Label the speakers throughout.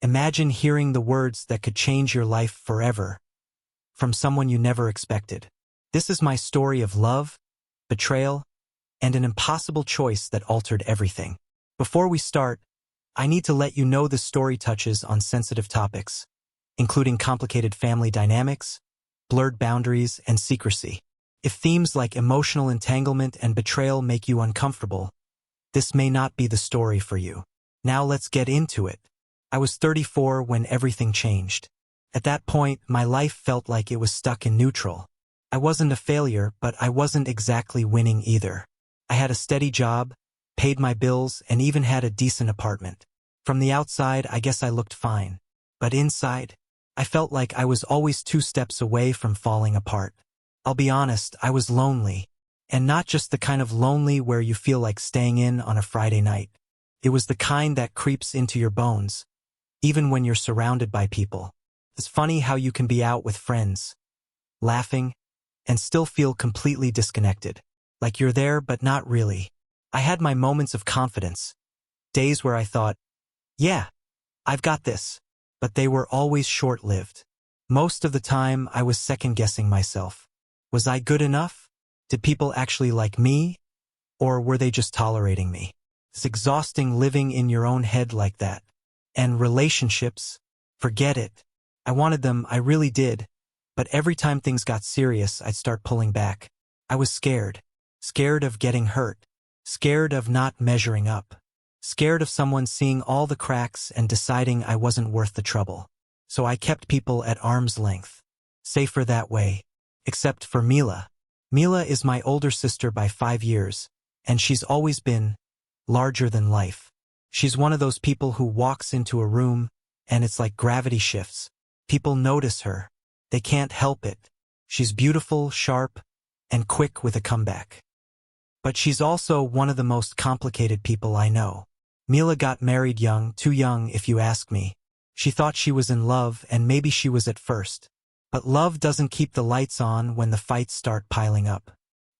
Speaker 1: Imagine hearing the words that could change your life forever from someone you never expected. This is my story of love, betrayal, and an impossible choice that altered everything. Before we start, I need to let you know this story touches on sensitive topics, including complicated family dynamics, blurred boundaries, and secrecy. If themes like emotional entanglement and betrayal make you uncomfortable, this may not be the story for you. Now let's get into it. I was 34 when everything changed. At that point, my life felt like it was stuck in neutral. I wasn't a failure, but I wasn't exactly winning either. I had a steady job, paid my bills, and even had a decent apartment. From the outside, I guess I looked fine. But inside, I felt like I was always 2 steps away from falling apart. I'll be honest, I was lonely. And not just the kind of lonely where you feel like staying in on a Friday night. It was the kind that creeps into your bones, even when you're surrounded by people. It's funny how you can be out with friends, laughing, and still feel completely disconnected. Like you're there, but not really. I had my moments of confidence, days where I thought, yeah, I've got this. But they were always short-lived. Most of the time, I was second-guessing myself. Was I good enough? Did people actually like me? Or were they just tolerating me? It's exhausting living in your own head like that. And relationships, forget it. I wanted them, I really did. But every time things got serious, I'd start pulling back. I was scared. Scared of getting hurt. Scared of not measuring up. Scared of someone seeing all the cracks and deciding I wasn't worth the trouble. So I kept people at arm's length. Safer that way. Except for Mila. Mila is my older sister by 5 years, and she's always been larger than life. She's one of those people who walks into a room, and it's like gravity shifts. People notice her. They can't help it. She's beautiful, sharp, and quick with a comeback. But she's also one of the most complicated people I know. Mila got married young, too young if you ask me. She thought she was in love, and maybe she was at first. But love doesn't keep the lights on when the fights start piling up.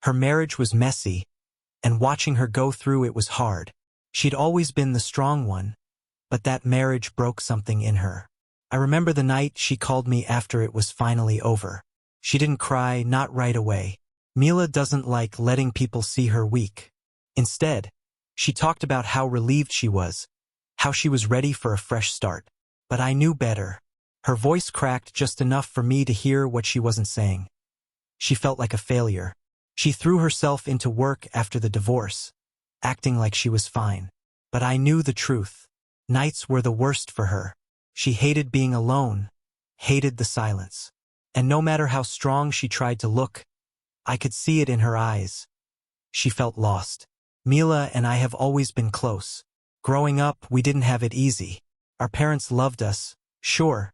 Speaker 1: Her marriage was messy, and watching her go through it was hard. She'd always been the strong one, but that marriage broke something in her. I remember the night she called me after it was finally over. She didn't cry, not right away. Mila doesn't like letting people see her weak. Instead, she talked about how relieved she was, how she was ready for a fresh start. But I knew better. Her voice cracked just enough for me to hear what she wasn't saying. She felt like a failure. She threw herself into work after the divorce, acting like she was fine. But I knew the truth. Nights were the worst for her. She hated being alone, hated the silence. And no matter how strong she tried to look, I could see it in her eyes. She felt lost. Mila and I have always been close. Growing up, we didn't have it easy. Our parents loved us, sure,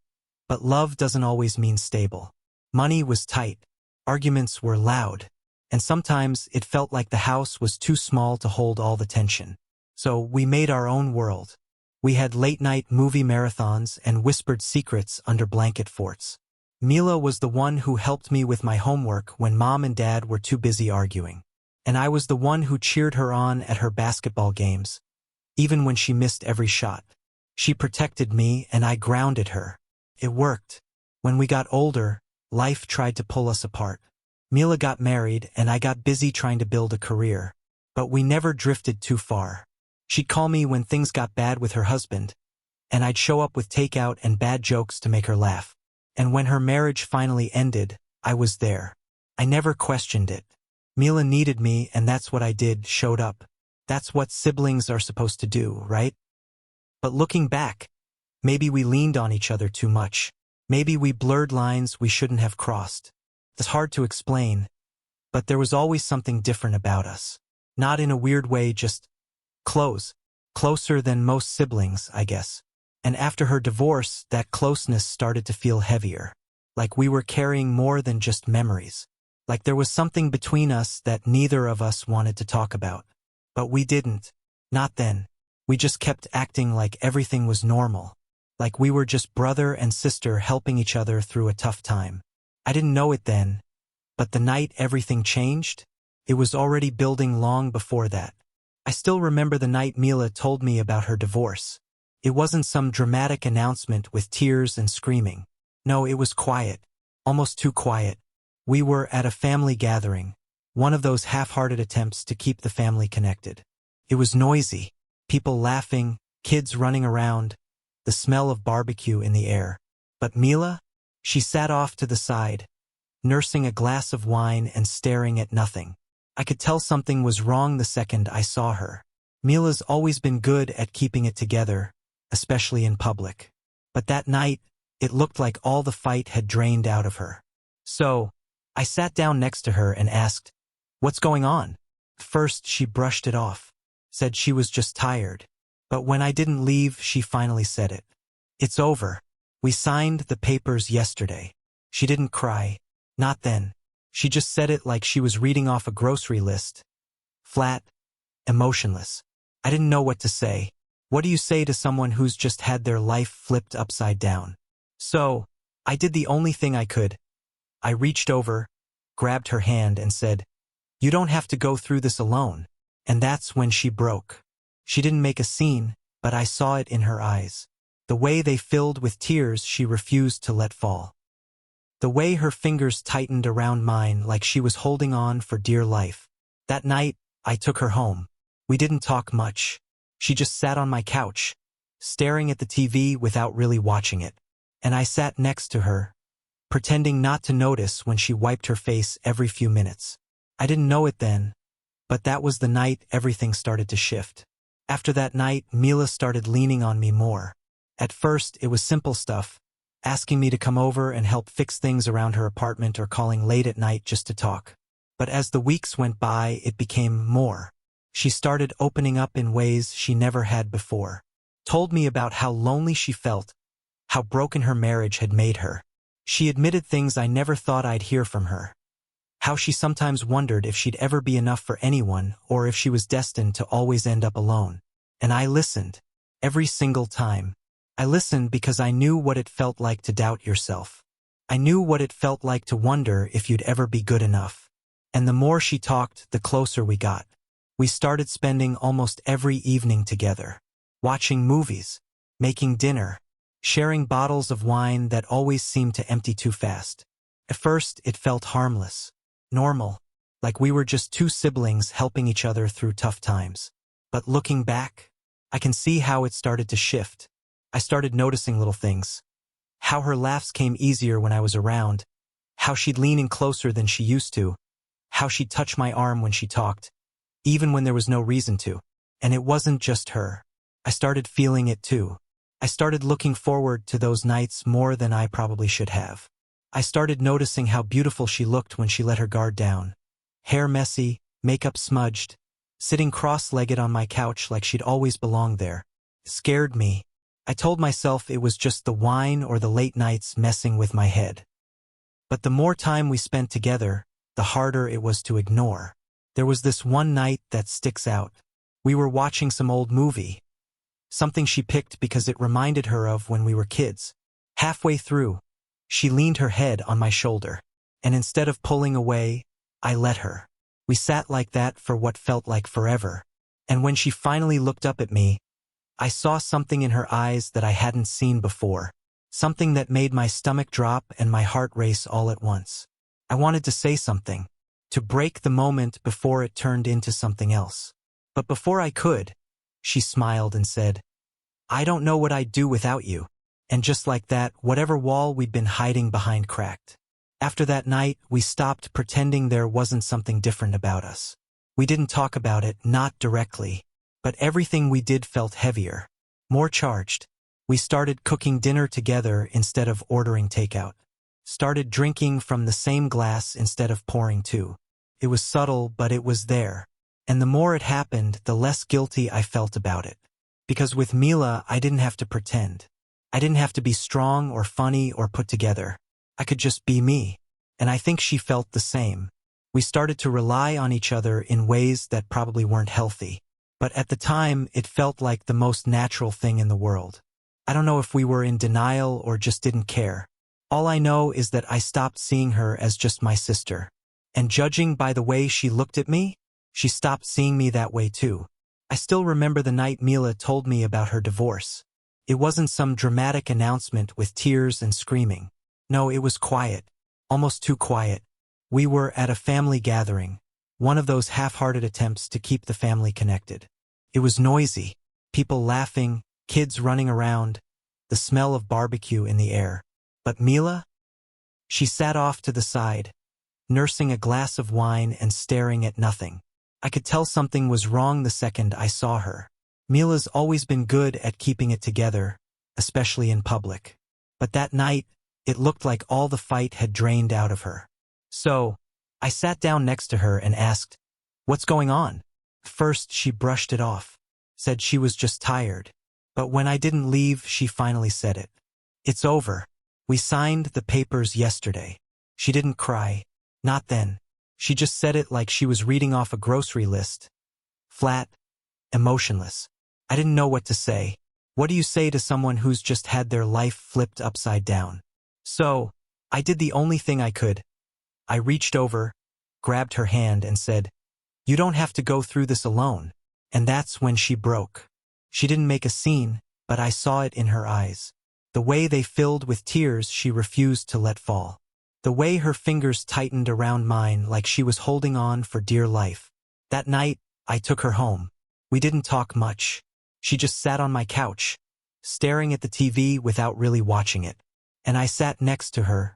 Speaker 1: but love doesn't always mean stable. Money was tight, arguments were loud, and sometimes it felt like the house was too small to hold all the tension. So we made our own world. We had late-night movie marathons and whispered secrets under blanket forts. Mila was the one who helped me with my homework when Mom and Dad were too busy arguing. And I was the one who cheered her on at her basketball games, even when she missed every shot. She protected me and I grounded her. It worked. When we got older, life tried to pull us apart. Mila got married and I got busy trying to build a career. But we never drifted too far. She'd call me when things got bad with her husband, and I'd show up with takeout and bad jokes to make her laugh. And when her marriage finally ended, I was there. I never questioned it. Mila needed me and that's what I did, showed up. That's what siblings are supposed to do, right? But looking back, maybe we leaned on each other too much. Maybe we blurred lines we shouldn't have crossed. It's hard to explain, but there was always something different about us. Not in a weird way, just closer than most siblings, I guess. And after her divorce, that closeness started to feel heavier. Like we were carrying more than just memories. Like there was something between us that neither of us wanted to talk about. But we didn't. Not then. We just kept acting like everything was normal. Like we were just brother and sister helping each other through a tough time. I didn't know it then. But the night everything changed, it was already building long before that. I still remember the night Mila told me about her divorce. It wasn't some dramatic announcement with tears and screaming. No, it was quiet. Almost too quiet. We were at a family gathering, one of those half-hearted attempts to keep the family connected. It was noisy, people laughing, kids running around, the smell of barbecue in the air. But Mila? She sat off to the side, nursing a glass of wine and staring at nothing. I could tell something was wrong the second I saw her. Mila's always been good at keeping it together, especially in public. But that night, it looked like all the fight had drained out of her. So, I sat down next to her and asked, "What's going on?" First, she brushed it off, said she was just tired. But when I didn't leave, she finally said it. "It's over. We signed the papers yesterday." She didn't cry. Not then. She just said it like she was reading off a grocery list. Flat, emotionless. I didn't know what to say. What do you say to someone who's just had their life flipped upside down? So, I did the only thing I could. I reached over, grabbed her hand and said, "You don't have to go through this alone." And that's when she broke. She didn't make a scene, but I saw it in her eyes. The way they filled with tears she refused to let fall. The way her fingers tightened around mine like she was holding on for dear life. That night, I took her home. We didn't talk much. She just sat on my couch, staring at the TV without really watching it. And I sat next to her, pretending not to notice when she wiped her face every few minutes. I didn't know it then, but that was the night everything started to shift. After that night, Mila started leaning on me more. At first, it was simple stuff, asking me to come over and help fix things around her apartment or calling late at night just to talk. But as the weeks went by, it became more. She started opening up in ways she never had before. Told me about how lonely she felt, how broken her marriage had made her. She admitted things I never thought I'd hear from her. How she sometimes wondered if she'd ever be enough for anyone or if she was destined to always end up alone. And I listened. Every single time. I listened because I knew what it felt like to doubt yourself. I knew what it felt like to wonder if you'd ever be good enough. And the more she talked, the closer we got. We started spending almost every evening together. Watching movies, making dinner, sharing bottles of wine that always seemed to empty too fast. At first, it felt harmless, normal, like we were just two siblings helping each other through tough times. But looking back, I can see how it started to shift. I started noticing little things. How her laughs came easier when I was around, how she'd lean in closer than she used to, how she'd touch my arm when she talked, even when there was no reason to. And it wasn't just her. I started feeling it too. I started looking forward to those nights more than I probably should have. I started noticing how beautiful she looked when she let her guard down. Hair messy, makeup smudged, sitting cross-legged on my couch like she'd always belonged there. It scared me. I told myself it was just the wine or the late nights messing with my head. But the more time we spent together, the harder it was to ignore. There was this one night that sticks out. We were watching some old movie. Something she picked because it reminded her of when we were kids. Halfway through, she leaned her head on my shoulder, and instead of pulling away, I let her. We sat like that for what felt like forever. And when she finally looked up at me, I saw something in her eyes that I hadn't seen before. Something that made my stomach drop and my heart race all at once. I wanted to say something, to break the moment before it turned into something else. But before I could, she smiled and said, "I don't know what I'd do without you." And just like that, whatever wall we'd been hiding behind cracked. After that night, we stopped pretending there wasn't something different about us. We didn't talk about it, not directly, but everything we did felt heavier, more charged. We started cooking dinner together instead of ordering takeout. Started drinking from the same glass instead of pouring two. It was subtle, but it was there. And the more it happened, the less guilty I felt about it. Because with Mila, I didn't have to pretend. I didn't have to be strong or funny or put together. I could just be me. And I think she felt the same. We started to rely on each other in ways that probably weren't healthy. But at the time, it felt like the most natural thing in the world. I don't know if we were in denial or just didn't care. All I know is that I stopped seeing her as just my sister. And judging by the way she looked at me, she stopped seeing me that way too. I still remember the night Mila told me about her divorce. It wasn't some dramatic announcement with tears and screaming. No, it was quiet. Almost too quiet. We were at a family gathering, one of those half-hearted attempts to keep the family connected. It was noisy, people laughing, kids running around, the smell of barbecue in the air. But Mila? She sat off to the side, nursing a glass of wine and staring at nothing. I could tell something was wrong the second I saw her. Mila's always been good at keeping it together, especially in public. But that night, it looked like all the fight had drained out of her. So, I sat down next to her and asked, "What's going on?" First, she brushed it off, said she was just tired. But when I didn't leave, she finally said it. "It's over. We signed the papers yesterday." She didn't cry. Not then. She just said it like she was reading off a grocery list. Flat, emotionless. I didn't know what to say. What do you say to someone who's just had their life flipped upside down? So, I did the only thing I could. I reached over, grabbed her hand and said, "You don't have to go through this alone." And that's when she broke. She didn't make a scene, but I saw it in her eyes. The way they filled with tears she refused to let fall. The way her fingers tightened around mine like she was holding on for dear life. That night, I took her home. We didn't talk much. She just sat on my couch, staring at the TV without really watching it. And I sat next to her,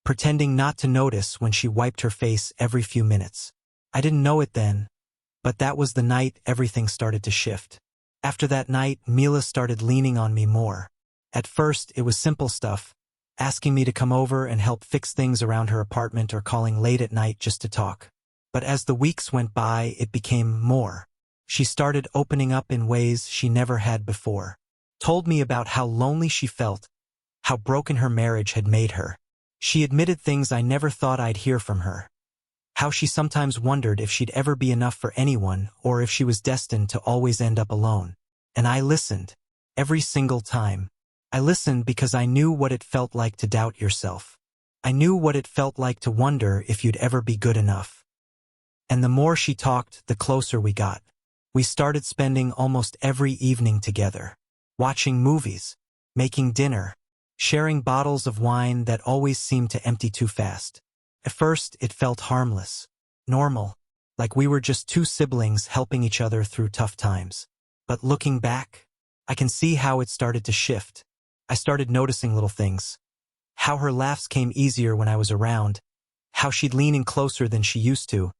Speaker 1: pretending not to notice when she wiped her face every few minutes. I didn't know it then, but that was the night everything started to shift. After that night, Mila started leaning on me more. At first, it was simple stuff, asking me to come over and help fix things around her apartment or calling late at night just to talk. But as the weeks went by, it became more. She started opening up in ways she never had before. Told me about how lonely she felt, how broken her marriage had made her. She admitted things I never thought I'd hear from her. How she sometimes wondered if she'd ever be enough for anyone or if she was destined to always end up alone. And I listened. Every single time. I listened because I knew what it felt like to doubt yourself. I knew what it felt like to wonder if you'd ever be good enough. And the more she talked, the closer we got. We started spending almost every evening together. Watching movies, making dinner, sharing bottles of wine that always seemed to empty too fast. At first, it felt harmless, normal, like we were just two siblings helping each other through tough times. But looking back, I can see how it started to shift. I started noticing little things. How her laughs came easier when I was around, how she'd lean in closer than she used to,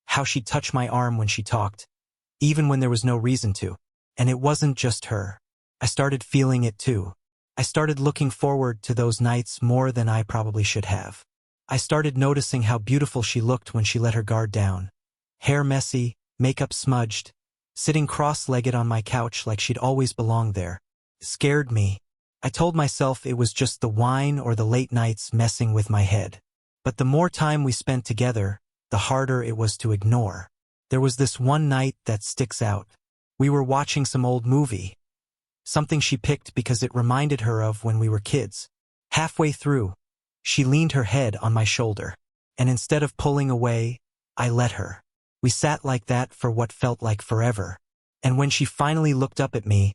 Speaker 1: how she'd touch my arm when she talked, even when there was no reason to. And it wasn't just her. I started feeling it too. I started looking forward to those nights more than I probably should have. I started noticing how beautiful she looked when she let her guard down. Hair messy, makeup smudged, sitting cross-legged on my couch like she'd always belonged there. It scared me. I told myself it was just the wine or the late nights messing with my head. But the more time we spent together, the harder it was to ignore. There was this one night that sticks out. We were watching some old movie. Something she picked because it reminded her of when we were kids. Halfway through, she leaned her head on my shoulder. And instead of pulling away, I let her. We sat like that for what felt like forever. And when she finally looked up at me,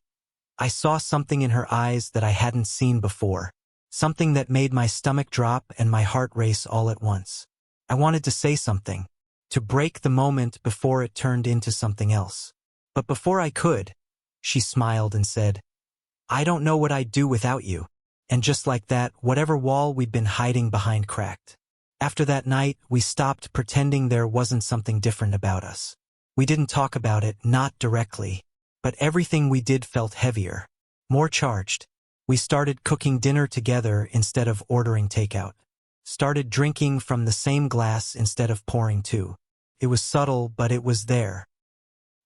Speaker 1: I saw something in her eyes that I hadn't seen before. Something that made my stomach drop and my heart race all at once. I wanted to say something, to break the moment before it turned into something else. But before I could, she smiled and said, "I don't know what I'd do without you." And just like that, whatever wall we'd been hiding behind cracked. After that night, we stopped pretending there wasn't something different about us. We didn't talk about it, not directly. But everything we did felt heavier, more charged. We started cooking dinner together instead of ordering takeout. Started drinking from the same glass instead of pouring two. It was subtle, but it was there.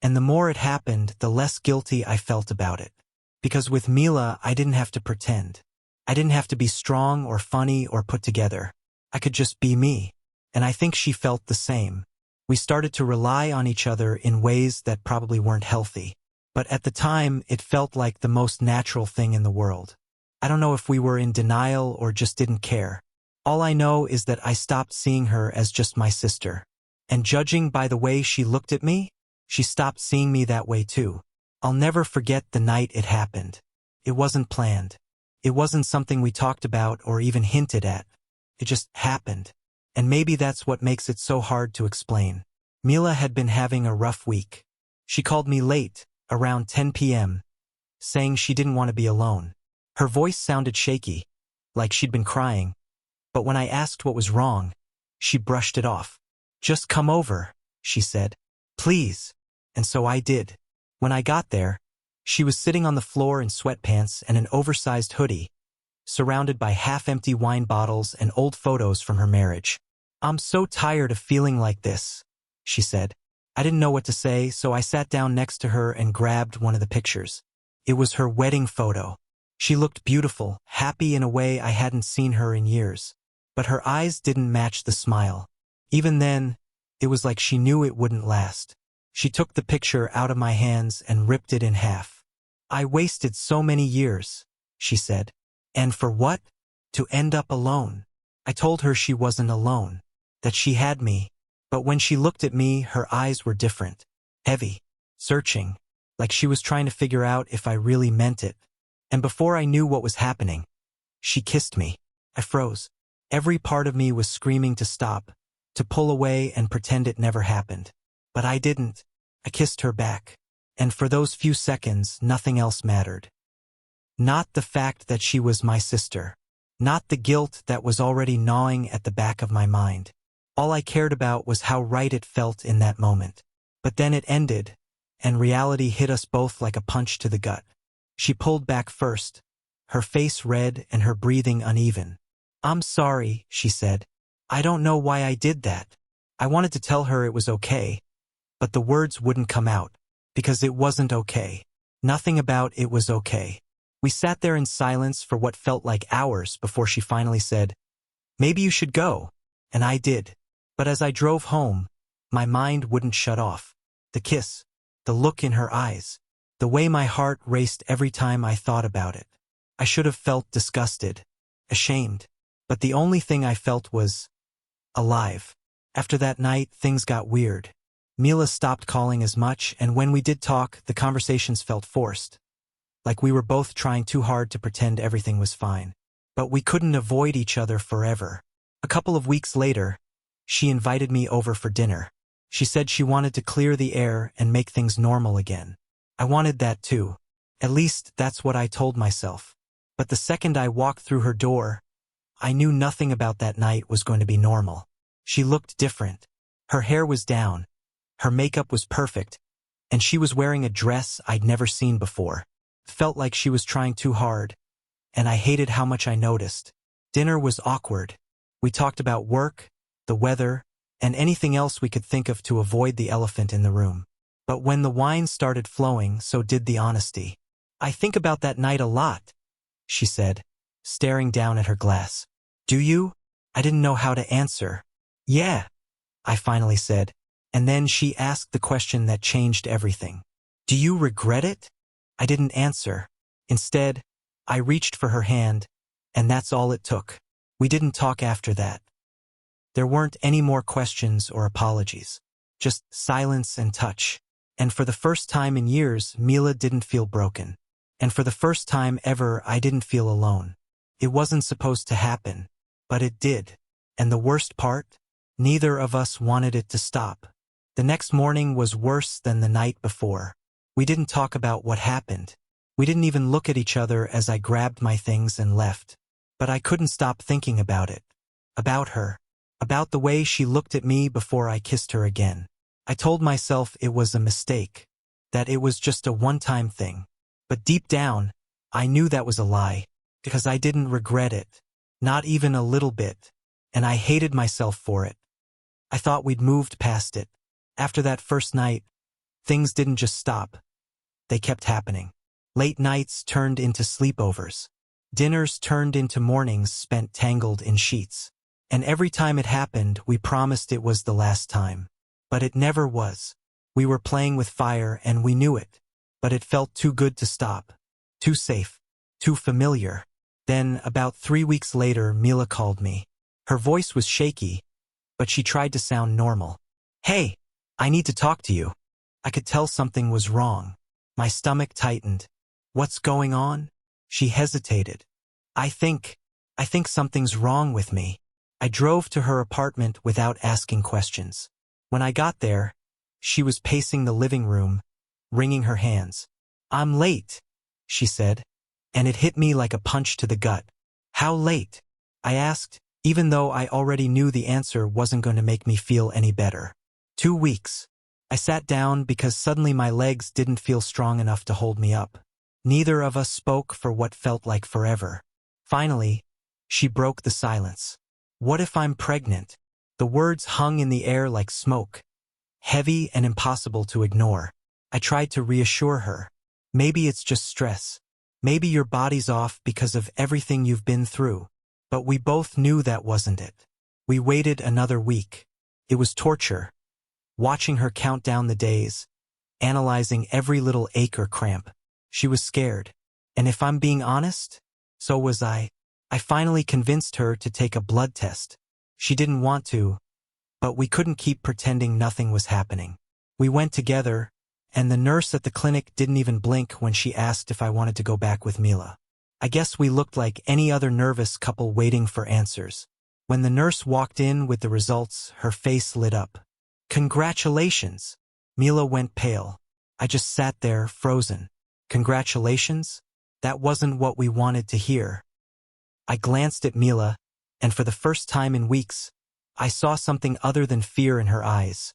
Speaker 1: And the more it happened, the less guilty I felt about it. Because with Mila, I didn't have to pretend. I didn't have to be strong or funny or put together. I could just be me. And I think she felt the same. We started to rely on each other in ways that probably weren't healthy. But at the time, it felt like the most natural thing in the world. I don't know if we were in denial or just didn't care. All I know is that I stopped seeing her as just my sister. And judging by the way she looked at me, she stopped seeing me that way too. I'll never forget the night it happened. It wasn't planned. It wasn't something we talked about or even hinted at. It just happened. And maybe that's what makes it so hard to explain. Mila had been having a rough week. She called me late, around 10 p.m., saying she didn't want to be alone. Her voice sounded shaky, like she'd been crying, but when I asked what was wrong, she brushed it off. "Just come over," she said. "Please." And so I did. When I got there, she was sitting on the floor in sweatpants and an oversized hoodie, surrounded by half-empty wine bottles and old photos from her marriage. "I'm so tired of feeling like this," she said. I didn't know what to say, so I sat down next to her and grabbed one of the pictures. It was her wedding photo. She looked beautiful, happy in a way I hadn't seen her in years. But her eyes didn't match the smile. Even then, it was like she knew it wouldn't last. She took the picture out of my hands and ripped it in half. "I wasted so many years," she said. "And for what? To end up alone." I told her she wasn't alone, that she had me. But when she looked at me, her eyes were different. Heavy. Searching. Like she was trying to figure out if I really meant it. And before I knew what was happening, she kissed me. I froze. Every part of me was screaming to stop, to pull away and pretend it never happened. But I didn't. I kissed her back. And for those few seconds, nothing else mattered. Not the fact that she was my sister. Not the guilt that was already gnawing at the back of my mind. All I cared about was how right it felt in that moment. But then it ended, and reality hit us both like a punch to the gut. She pulled back first, her face red and her breathing uneven. "I'm sorry," she said. "I don't know why I did that." I wanted to tell her it was okay, but the words wouldn't come out, because it wasn't okay. Nothing about it was okay. We sat there in silence for what felt like hours before she finally said, "Maybe you should go." And I did. But as I drove home, my mind wouldn't shut off. The kiss, the look in her eyes, the way my heart raced every time I thought about it. I should have felt disgusted, ashamed, but the only thing I felt was alive. After that night, things got weird. Mila stopped calling as much, and when we did talk, the conversations felt forced. Like we were both trying too hard to pretend everything was fine. But we couldn't avoid each other forever. A couple of weeks later, she invited me over for dinner. She said she wanted to clear the air and make things normal again. I wanted that too. At least that's what I told myself. But the second I walked through her door, I knew nothing about that night was going to be normal. She looked different. Her hair was down. Her makeup was perfect. And she was wearing a dress I'd never seen before. Felt like she was trying too hard. And I hated how much I noticed. Dinner was awkward. We talked about work, the weather, and anything else we could think of to avoid the elephant in the room. But when the wine started flowing, so did the honesty. "I think about that night a lot," she said, staring down at her glass. "Do you?" I didn't know how to answer. "Yeah," I finally said. And then she asked the question that changed everything. "Do you regret it?" I didn't answer. Instead, I reached for her hand, and that's all it took. We didn't talk after that. There weren't any more questions or apologies. Just silence and touch. And for the first time in years, Mila didn't feel broken. And for the first time ever, I didn't feel alone. It wasn't supposed to happen, but it did. And the worst part? Neither of us wanted it to stop. The next morning was worse than the night before. We didn't talk about what happened. We didn't even look at each other as I grabbed my things and left. But I couldn't stop thinking about it. About her. About the way she looked at me before I kissed her again. I told myself it was a mistake. That it was just a one-time thing. But deep down, I knew that was a lie. Because I didn't regret it. Not even a little bit. And I hated myself for it. I thought we'd moved past it. After that first night, things didn't just stop. They kept happening. Late nights turned into sleepovers. Dinners turned into mornings spent tangled in sheets. And every time it happened, we promised it was the last time. But it never was. We were playing with fire and we knew it. But it felt too good to stop. Too safe. Too familiar. Then, about 3 weeks later, Mila called me. Her voice was shaky, but she tried to sound normal. "Hey, I need to talk to you." I could tell something was wrong. My stomach tightened. "What's going on?" She hesitated. I think something's wrong with me. I drove to her apartment without asking questions. When I got there, she was pacing the living room, wringing her hands. I'm late, she said, and it hit me like a punch to the gut. How late? I asked, even though I already knew the answer wasn't going to make me feel any better. 2 weeks. I sat down because suddenly my legs didn't feel strong enough to hold me up. Neither of us spoke for what felt like forever. Finally, she broke the silence. What if I'm pregnant? The words hung in the air like smoke, heavy and impossible to ignore. I tried to reassure her. Maybe it's just stress. Maybe your body's off because of everything you've been through. But we both knew that wasn't it. We waited another week. It was torture. Watching her count down the days, analyzing every little ache or cramp. She was scared. And if I'm being honest, so was I. I finally convinced her to take a blood test. She didn't want to, but we couldn't keep pretending nothing was happening. We went together, and the nurse at the clinic didn't even blink when she asked if I wanted to go back with Mila. I guess we looked like any other nervous couple waiting for answers. When the nurse walked in with the results, her face lit up. Congratulations! Mila went pale. I just sat there, frozen. Congratulations? That wasn't what we wanted to hear. I glanced at Mila, and for the first time in weeks, I saw something other than fear in her eyes.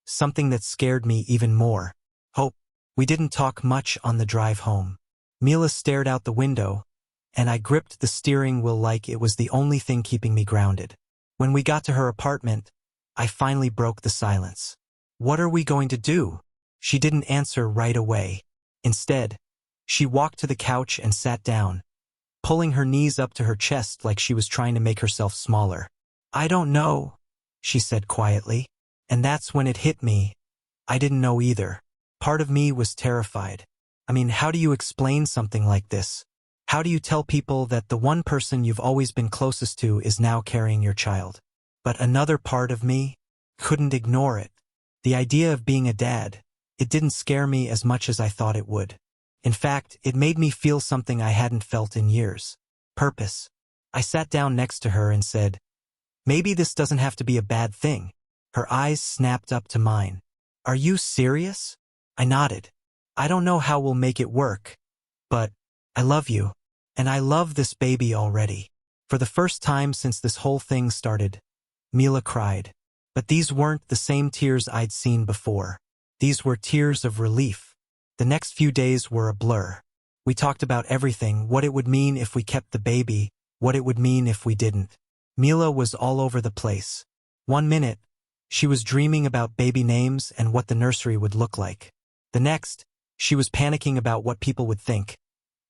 Speaker 1: Something that scared me even more. Hope. We didn't talk much on the drive home. Mila stared out the window, and I gripped the steering wheel like it was the only thing keeping me grounded. When we got to her apartment, I finally broke the silence. What are we going to do? She didn't answer right away. Instead, she walked to the couch and sat down, pulling her knees up to her chest like she was trying to make herself smaller. I don't know, she said quietly. And that's when it hit me. I didn't know either. Part of me was terrified. I mean, how do you explain something like this? How do you tell people that the one person you've always been closest to is now carrying your child? But another part of me couldn't ignore it. The idea of being a dad, it didn't scare me as much as I thought it would. In fact, it made me feel something I hadn't felt in years. Purpose. I sat down next to her and said, maybe this doesn't have to be a bad thing. Her eyes snapped up to mine. Are you serious? I nodded. I don't know how we'll make it work, but I love you, and I love this baby already. For the first time since this whole thing started, Mila cried. But these weren't the same tears I'd seen before. These were tears of relief. The next few days were a blur. We talked about everything, what it would mean if we kept the baby, what it would mean if we didn't. Mila was all over the place. One minute, she was dreaming about baby names and what the nursery would look like. The next, she was panicking about what people would think,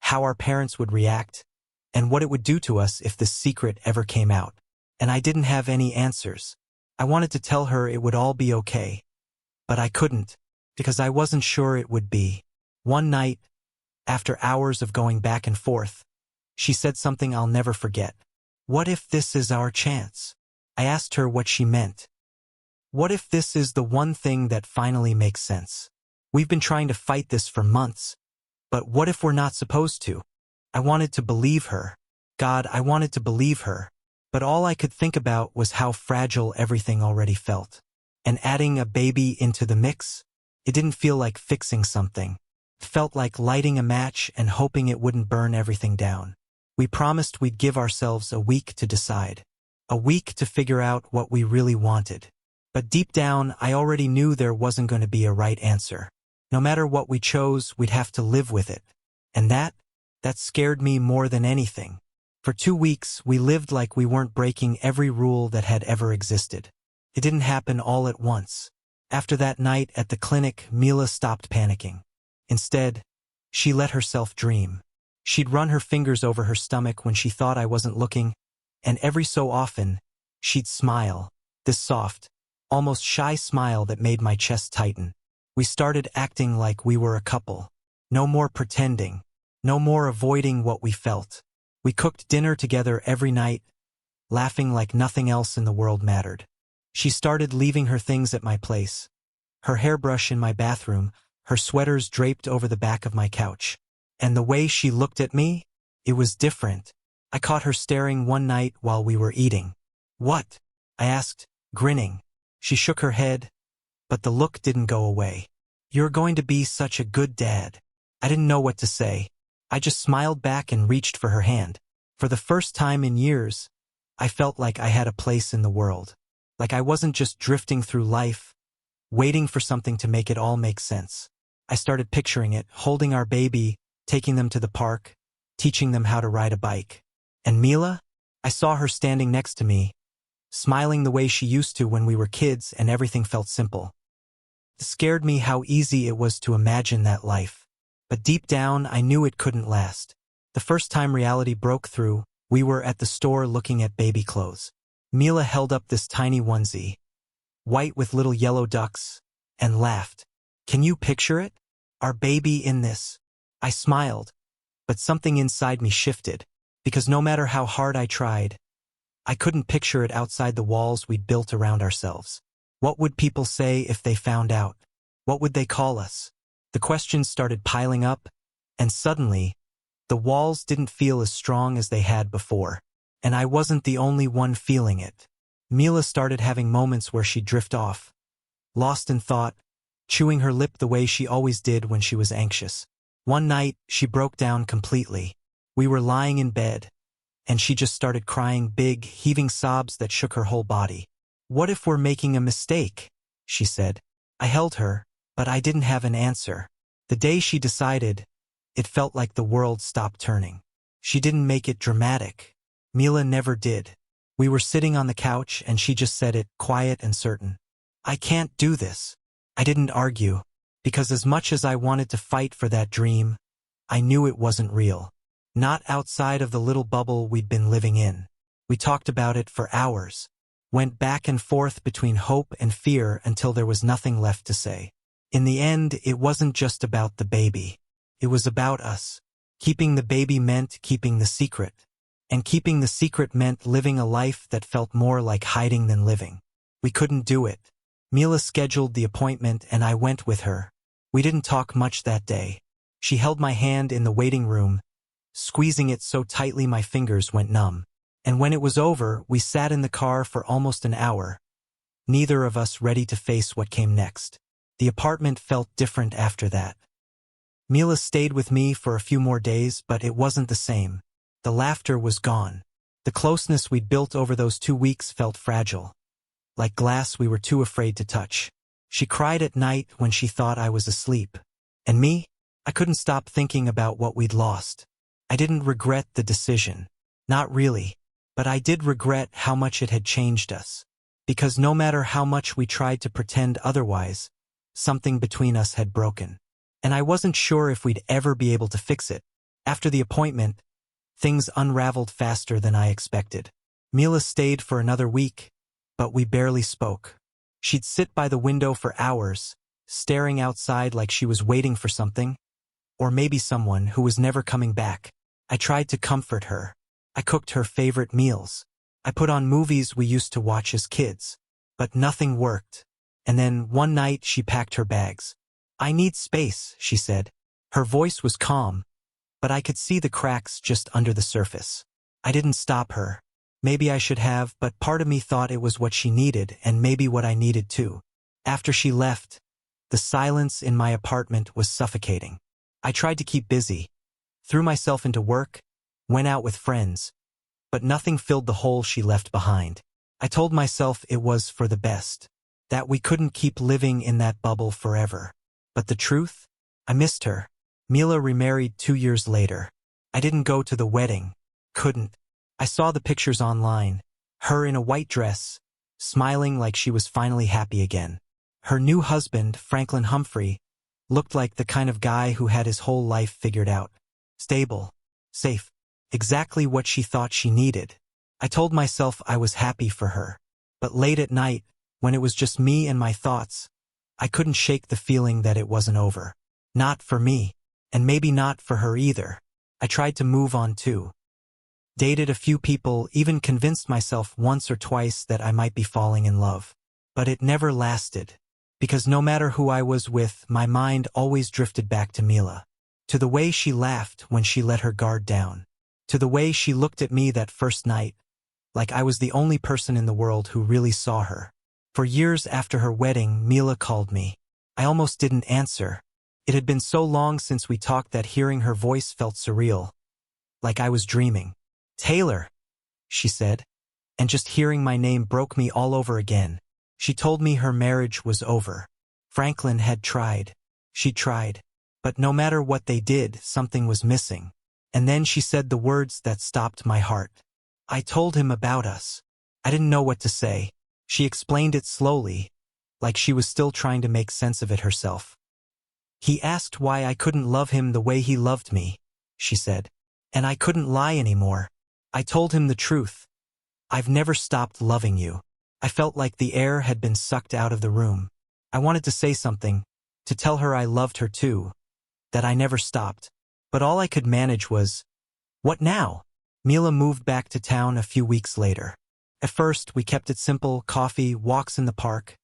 Speaker 1: how our parents would react, and what it would do to us if this secret ever came out. And I didn't have any answers. I wanted to tell her it would all be okay. But I couldn't, because I wasn't sure it would be. One night, after hours of going back and forth, she said something I'll never forget. What if this is our chance? I asked her what she meant. What if this is the one thing that finally makes sense? We've been trying to fight this for months, but what if we're not supposed to? I wanted to believe her. God, I wanted to believe her. But all I could think about was how fragile everything already felt. And adding a baby into the mix, it didn't feel like fixing something. It felt like lighting a match and hoping it wouldn't burn everything down. We promised we'd give ourselves a week to decide. A week to figure out what we really wanted. But deep down, I already knew there wasn't going to be a right answer. No matter what we chose, we'd have to live with it. And that scared me more than anything. For 2 weeks, we lived like we weren't breaking every rule that had ever existed. It didn't happen all at once. After that night at the clinic, Mila stopped panicking. Instead, she let herself dream. She'd run her fingers over her stomach when she thought I wasn't looking, and every so often, she'd smile, this soft, almost shy smile that made my chest tighten. We started acting like we were a couple. No more pretending. No more avoiding what we felt. We cooked dinner together every night, laughing like nothing else in the world mattered. She started leaving her things at my place. Her hairbrush in my bathroom, her sweaters draped over the back of my couch. And the way she looked at me, It was different. I caught her staring one night while we were eating. "What?" I asked, grinning. She shook her head, but the look didn't go away. "You're going to be such a good dad." I didn't know what to say. I just smiled back and reached for her hand. For the first time in years, I felt like I had a place in the world. Like I wasn't just drifting through life, waiting for something to make it all make sense. I started picturing it, holding our baby, taking them to the park, teaching them how to ride a bike. And Mila? I saw her standing next to me, smiling the way she used to when we were kids and everything felt simple. It scared me how easy it was to imagine that life. But deep down, I knew it couldn't last. The first time reality broke through, we were at the store looking at baby clothes. Mila held up this tiny onesie, white with little yellow ducks, and laughed. "Can you picture it? Our baby in this?" I smiled, but something inside me shifted, because no matter how hard I tried, I couldn't picture it outside the walls we'd built around ourselves. What would people say if they found out? What would they call us? The questions started piling up, and suddenly, the walls didn't feel as strong as they had before. And I wasn't the only one feeling it. Mila started having moments where she'd drift off, lost in thought, chewing her lip the way she always did when she was anxious. One night, she broke down completely. We were lying in bed, and she just started crying big, heaving sobs that shook her whole body. "What if we're making a mistake?" she said. I held her, but I didn't have an answer. The day she decided, it felt like the world stopped turning. She didn't make it dramatic. Mila never did. We were sitting on the couch and she just said it, quiet and certain. "I can't do this." I didn't argue, because as much as I wanted to fight for that dream, I knew it wasn't real. Not outside of the little bubble we'd been living in. We talked about it for hours, went back and forth between hope and fear until there was nothing left to say. In the end, it wasn't just about the baby. It was about us. Keeping the baby meant keeping the secret. And keeping the secret meant living a life that felt more like hiding than living. We couldn't do it. Mila scheduled the appointment and I went with her. We didn't talk much that day. She held my hand in the waiting room, squeezing it so tightly my fingers went numb. And when it was over, we sat in the car for almost an hour, neither of us ready to face what came next. The apartment felt different after that. Mila stayed with me for a few more days, but it wasn't the same. The laughter was gone. The closeness we'd built over those 2 weeks felt fragile, like glass we were too afraid to touch. She cried at night when she thought I was asleep. And me? I couldn't stop thinking about what we'd lost. I didn't regret the decision. Not really. But I did regret how much it had changed us. Because no matter how much we tried to pretend otherwise, something between us had broken. And I wasn't sure if we'd ever be able to fix it. After the appointment, things unraveled faster than I expected. Mila stayed for another week, but we barely spoke. She'd sit by the window for hours, staring outside like she was waiting for something, or maybe someone who was never coming back. I tried to comfort her. I cooked her favorite meals. I put on movies we used to watch as kids. But nothing worked. And then one night she packed her bags. "I need space," she said. Her voice was calm, but I could see the cracks just under the surface. I didn't stop her. Maybe I should have, but part of me thought it was what she needed and maybe what I needed too. After she left, the silence in my apartment was suffocating. I tried to keep busy, threw myself into work, went out with friends, but nothing filled the hole she left behind. I told myself it was for the best, that we couldn't keep living in that bubble forever. But the truth? I missed her. Mila remarried 2 years later. I didn't go to the wedding. Couldn't. I saw the pictures online. Her in a white dress, smiling like she was finally happy again. Her new husband, Franklin Humphrey, looked like the kind of guy who had his whole life figured out. Stable. Safe. Exactly what she thought she needed. I told myself I was happy for her. But late at night, when it was just me and my thoughts, I couldn't shake the feeling that it wasn't over. Not for me. And maybe not for her either. I tried to move on too. Dated a few people, even convinced myself once or twice that I might be falling in love. But it never lasted. Because no matter who I was with, my mind always drifted back to Mila. To the way she laughed when she let her guard down. to the way she looked at me that first night, like I was the only person in the world who really saw her. For years after her wedding, Mila called me. I almost didn't answer. It had been so long since we talked that hearing her voice felt surreal, like I was dreaming. "Taylor," she said, and just hearing my name broke me all over again. She told me her marriage was over. Franklin had tried. She tried. But no matter what they did, something was missing. And then she said the words that stopped my heart. I told him about us. I didn't know what to say. She explained it slowly, like she was still trying to make sense of it herself. "He asked why I couldn't love him the way he loved me," she said. "And I couldn't lie anymore. I told him the truth. I've never stopped loving you." I felt like the air had been sucked out of the room. I wanted to say something, to tell her I loved her too, that I never stopped. But all I could manage was, "What now?" Mila moved back to town a few weeks later. At first, we kept it simple: coffee, walks in the park,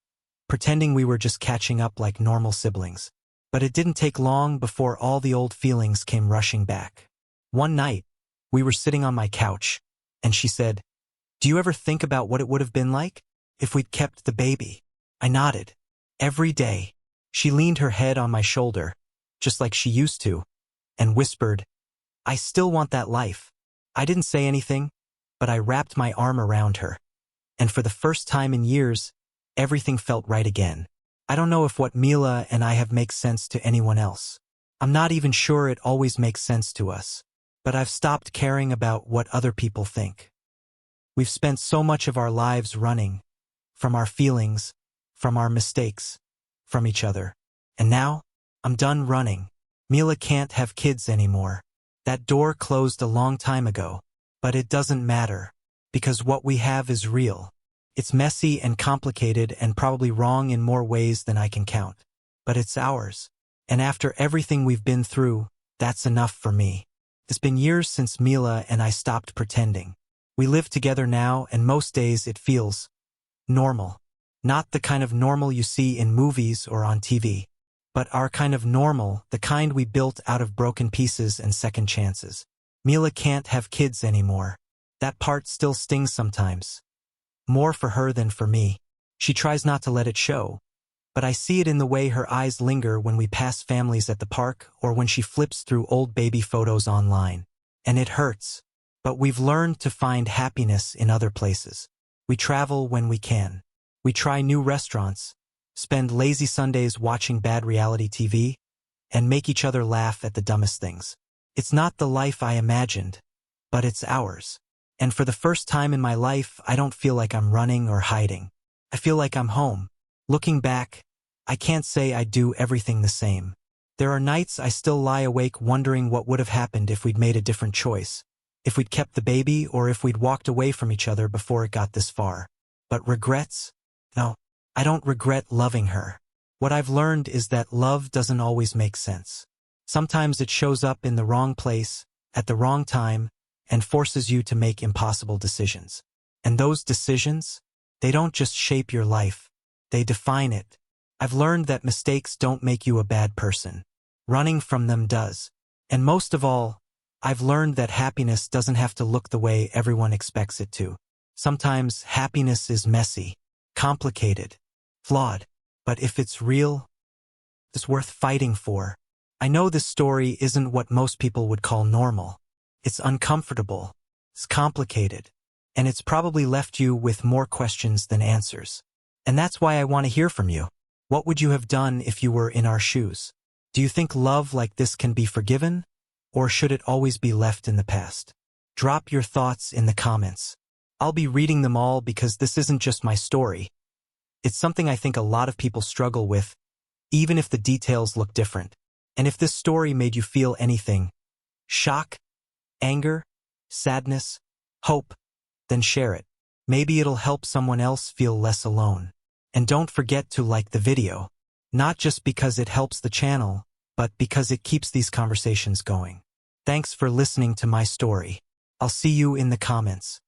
Speaker 1: pretending we were just catching up like normal siblings. But it didn't take long before all the old feelings came rushing back. One night, we were sitting on my couch, and she said, "Do you ever think about what it would have been like if we'd kept the baby?" I nodded. Every day. She leaned her head on my shoulder, just like she used to, and whispered, "I still want that life." I didn't say anything, but I wrapped my arm around her. And for the first time in years, everything felt right again. I don't know if what Mila and I have makes sense to anyone else. I'm not even sure it always makes sense to us. But I've stopped caring about what other people think. We've spent so much of our lives running, from our feelings, from our mistakes, from each other. And now, I'm done running. Mila can't have kids anymore. That door closed a long time ago. But it doesn't matter, because what we have is real. It's messy and complicated and probably wrong in more ways than I can count. But it's ours. And after everything we've been through, that's enough for me. It's been years since Mila and I stopped pretending. We live together now, and most days it feels normal. Not the kind of normal you see in movies or on TV, but our kind of normal, the kind we built out of broken pieces and second chances. Mila can't have kids anymore. That part still stings sometimes. More for her than for me. She tries not to let it show. But I see it in the way her eyes linger when we pass families at the park or when she flips through old baby photos online. And it hurts. But we've learned to find happiness in other places. We travel when we can. We try new restaurants, spend lazy Sundays watching bad reality TV, and make each other laugh at the dumbest things. It's not the life I imagined, but it's ours. And for the first time in my life, I don't feel like I'm running or hiding. I feel like I'm home. Looking back, I can't say I do everything the same. There are nights I still lie awake wondering what would have happened if we'd made a different choice, if we'd kept the baby or if we'd walked away from each other before it got this far. But regrets? No, I don't regret loving her. What I've learned is that love doesn't always make sense. Sometimes it shows up in the wrong place, at the wrong time, and forces you to make impossible decisions. And those decisions, they don't just shape your life, they define it. I've learned that mistakes don't make you a bad person. Running from them does. And most of all, I've learned that happiness doesn't have to look the way everyone expects it to. Sometimes happiness is messy, complicated, flawed. But if it's real, it's worth fighting for. I know this story isn't what most people would call normal. It's uncomfortable, it's complicated, and it's probably left you with more questions than answers. And that's why I want to hear from you. What would you have done if you were in our shoes? Do you think love like this can be forgiven, or should it always be left in the past? Drop your thoughts in the comments. I'll be reading them all because this isn't just my story. It's something I think a lot of people struggle with, even if the details look different. And if this story made you feel anything, shock, anger, sadness, hope, then share it. Maybe it'll help someone else feel less alone. And don't forget to like the video, not just because it helps the channel, but because it keeps these conversations going. Thanks for listening to my story. I'll see you in the comments.